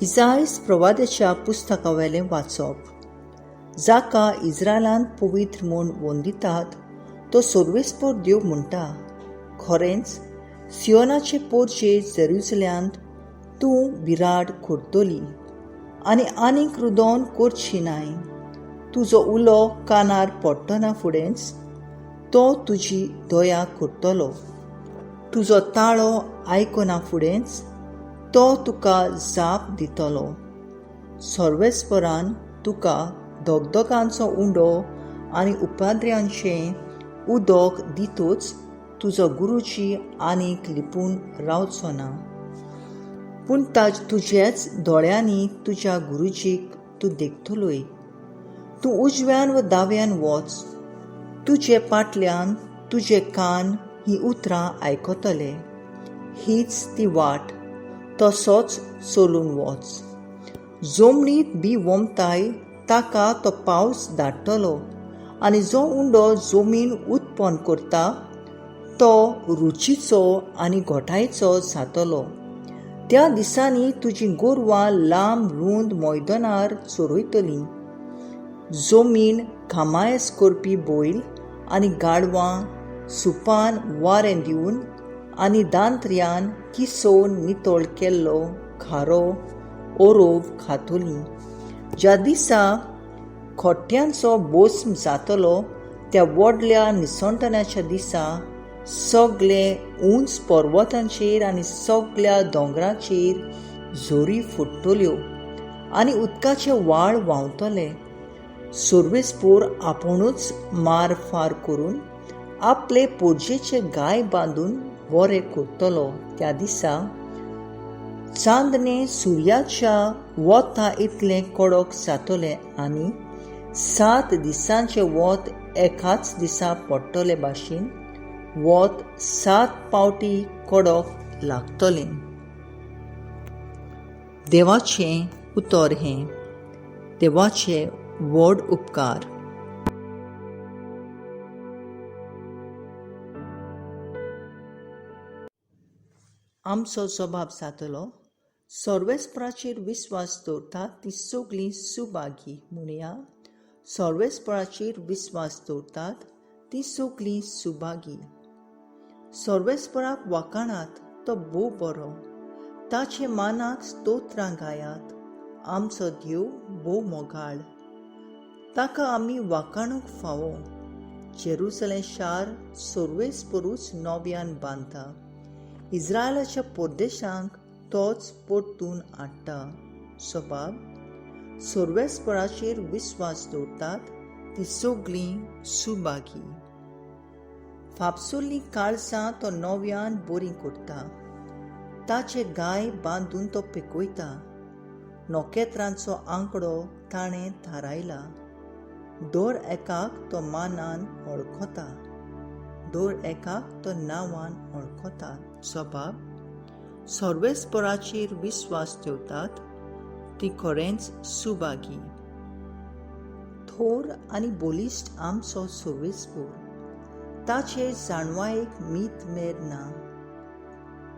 इसायस प्रवाद्याच्या पुस्तकावेलें वाचप. जाका इस्रायलांत पवित्र म्हूण वंदितात तो सर्वेस्पर देव म्हणटा, खरेंच सियोनाचे पोरचे जेरुसलेमांत तूं विराड करतली आनी आनीक रुदोन करची नाय. तुजो उलो कानार पडटना फुडेंच तो तुजी दया करतलो. तुजो ताळो आयकना फुडेंच तो तुका जाप दितलो. सर्वेस्परान तुका दोगदोगांचो उंडो आनी उपाद्र्यांचें उदक दितूच तुजो गुरूची आनीक लिपून रावचो ना. पूण तुजेच दोळ्यांनी तुज्या गुरूजीक तूं देखतलोय. तूं उजव्यान व दाव्यान वच. तुजे फाटल्यान तुजे कान ही उतरां आयकतले. हीच ती वाट, तसोच चलून वच. जमनींत बी वमताय ताका तो पावस धाडटलो आनी जो उंडो जमीन उत्पन्न करता तो रुचीचो आनी घोटायेचो जातलो. त्या दिसांनी तुजी गोरवां लांब रुंद मैदानार चरयतलीं. जमीन घामायस करपी बैल आनी गाडवां सुपान वारें दिवन आनी दांत्र्यान किसोवन नितळ केल्लो खारो ओरोव खातलीं. ज्या दिसा खोट्यांचो भस्म जातलो त्या व्हडल्या निसंतनाच्या दिसा सगळे उंच पर्वतांचेर आनी सगळ्या दोंगरांचेर झोरी फुट्टल्यो आनी उदकाचे व्हाळ व्हांवतले. सर्वेस्पर आपुणूच मार फार करून आपले पोरजेचे गाय बांदून बरें करतलो. त्या दिसा चांदणे सुर्याच्या वता इतलें कडक जातलें आनी 7 दिसांचें वत एकाच दिसा पडटले भाशेन वत 7 पावटी कडक लागतलें. देवाचें उतर हें. देवाचे व्हड उपकार. आमचो जबाब जातलो, सर्वेस्पराचेर विस्वास दवरतात ती सगळीं सुभागी. म्हणया सर्वेस्पराचेर विस्वास दवरतात ती सगळीं सुभागी. सर्वेस्पराक वाखाणात तो भोव बरो. ताचे मानाक स्तोत्रां गायात. आमचो देव भोव मोगाळ. ताका आमी वाखाणूंक फावो. जेरुसलेम शार सर्वेस्परूच नव्यान बांदता. इस्रायलाच्या परदेशांक तोच परतून हाडटा. सबाब सर्वेस्पराचेर विस्वास दवरतात ती सगळीं सुभागी. फापसुल्लीं काळजां तो नव्यान बरीं करता. ताचे गाय बांदून तो पिकयता. नोकेत्रांचो आंकडो ताणें थारायला. दर एकाक तो मानान वळखता. दर एकाक तो नांवान वळखता. सबाब सर्वेस्पराचेर विस्वास दवरतात ती खरेंच सुभागी. थोर आनी बोलिश्ट आमचो सर्वेस्पर. ताचे जाणवायेक मीत मेर ना.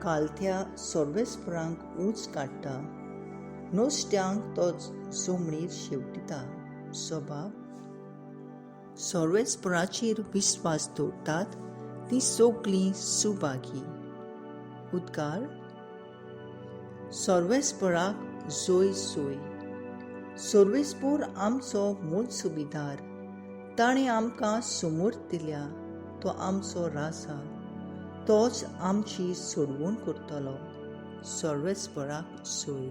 कालथ्या सर्वेस्परांक उंच काडटा. नोस्त्यांक तो जमनीर शेवटिता. सबाब सर्वेस्पराचेर विस्वास दवरतात ती सगळीं सुभागी. उद्गार. सर्वेस्पराक जोय सोय. सर्वेस्पर आमचो मूळ सुबेदार. ताणें आमकां समर्थ दिल्या. तो आमचो राजा. तोच आमची सोडवण करतलो. सर्वेस्पराक सोय.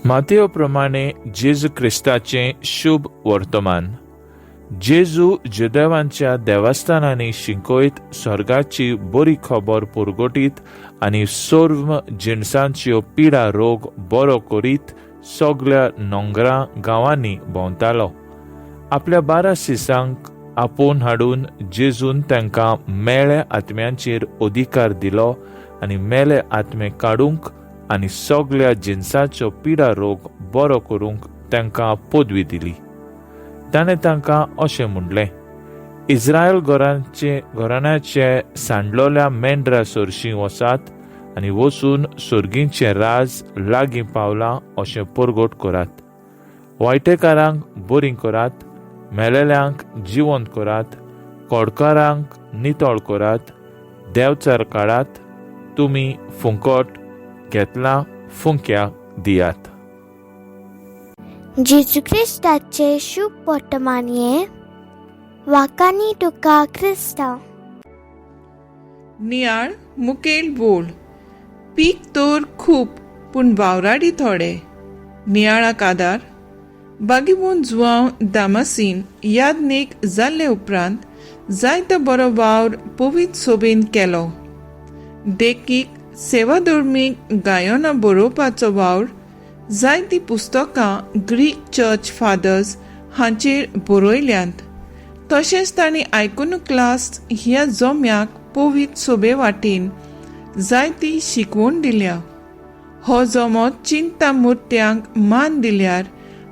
मातेयो प्रमाणे जेजू क्रिस्ताचें शुभ वर्तमान. जेजू जुदेवांच्या देवस्थानांनी शिंकयत स्वर्गाची बरी खबर पुरगटीत आनी सर्व जिणसांच्यो पिडा रोग बरो करीत सगळ्या नोंगरां गांवांनी भोंवतालो. आपल्या 12 शिसांक आपोवन हाडून जेजून तांकां मेळे आत्म्यांचेर अधिकार दिलो आनी मेले आत्मे काडूंक आनी सगळ्या जिन्सांचो पिडा रोग बरो करूंक तांकां पदवी दिली. ताणें तांकां अशें म्हणलें, इस्रायल घराण्याचे सांडलोल्या मेंढरा सरशीं वसात आनी वचून सुर्गींचें राज लागीं पावलां अशें परगट करात. वायटेकारांक बरीं करात, मेलेल्यांक जिवंत करात, कोडकारांक नितळ करात, देंवचार काडात, तुमी फुंकट घेतलां फुंक्याक दियात. जेजू क्रिस्ताचे शुभ वर्तमान हे वाकानी तुका क्रिस्ता. नियाळ मुखेल बोल. पीक तर खूब पूण वावराडी थोडे. नियाळाक आदार. बागीबोन जुआंव दामासीन यादनेक जाल्ले उपरांत जायतो बरो वावर पवित्र सोबेन केलो. देखीक सेवाधर्मीक गायोनां बरोवपाचो वावर जायतीं पुस्तकां ग्रीक चर्च फादर्स हांचेर बरयल्यांत. तशेंच तांणी आयकोनोक्लास्ट ह्या जोम्याक पवित्र सोबे वाटेन जायती शिकवण दिल्या. हो जोमो चिंता मुर्त्यांक मान दिल्यार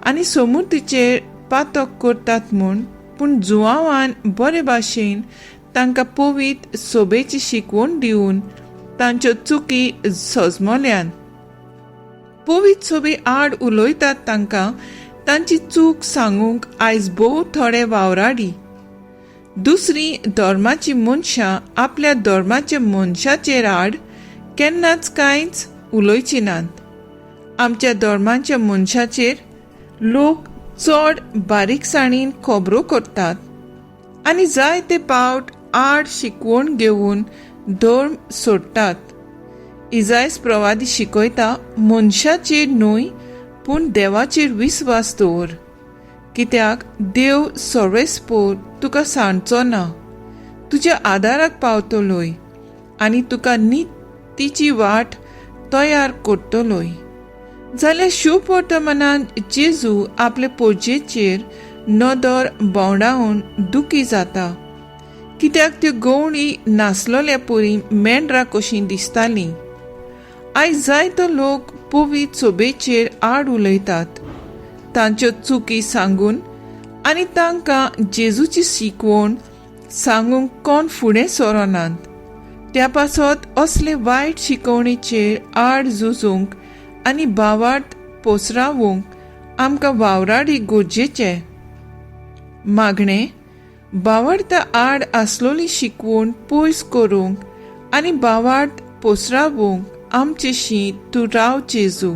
आनी समृद्धीचेर पातक करतात म्हूण, पूण जुआंवान बरे भाशेन तांकां पवित्र सोबेची शिकवण दिवन तांच्यो चुकी सजमल्यान. पवित्र सोबे आड उलयतात तांकां तांची चूक सांगूंक आयज भोव थोडे वावराडी. दुसरी धर्माची मनशां आपल्या धर्माच्या मनशाचेर आड केन्नाच कांयच उलयची नात. आमच्या धर्माच्या मनशाचेर लोक चड बारीकसाणीन खबरो करतात आनी जायते पावट आड शिकवण घेवन धर्म सोडटात. इजायस प्रवादी शिकयता मनशाचेर न्हय पूण देवाचेर विस्वास दवर, कित्याक देव सर्वेस्पोर तुका सांडचो ना, तुज्या आदाराक पावतलोय आनी तुका नितीची वाट तयार करतलोय. जाल्यार शुभ वर्तमानान जेजू आपले पोरजेचेर नदर भोंवडावन दुखी जाता, कित्याक त्यो गवळी नासलोल्या परी मेंढरां कशीं दिसतालीं. आयज जायतो लोक पवित्र सोबेचेर आड उलयतात, तांच्यो चुकी सांगून आनी तांकां जेजूची शिकवण सांगूंक कोण फुडें सरोनात. त्या पासत असले वायट शिकवणेचेर आड झुजूंक आनी भावार्थ पोसरावूंक आमकां वावराडी गरजेचें. मागणें, भावार्था आड आसलोली शिकवण पयस करूंक आनी भावार्थ पोसरावूंक आमचेशी तूं राव जेजू.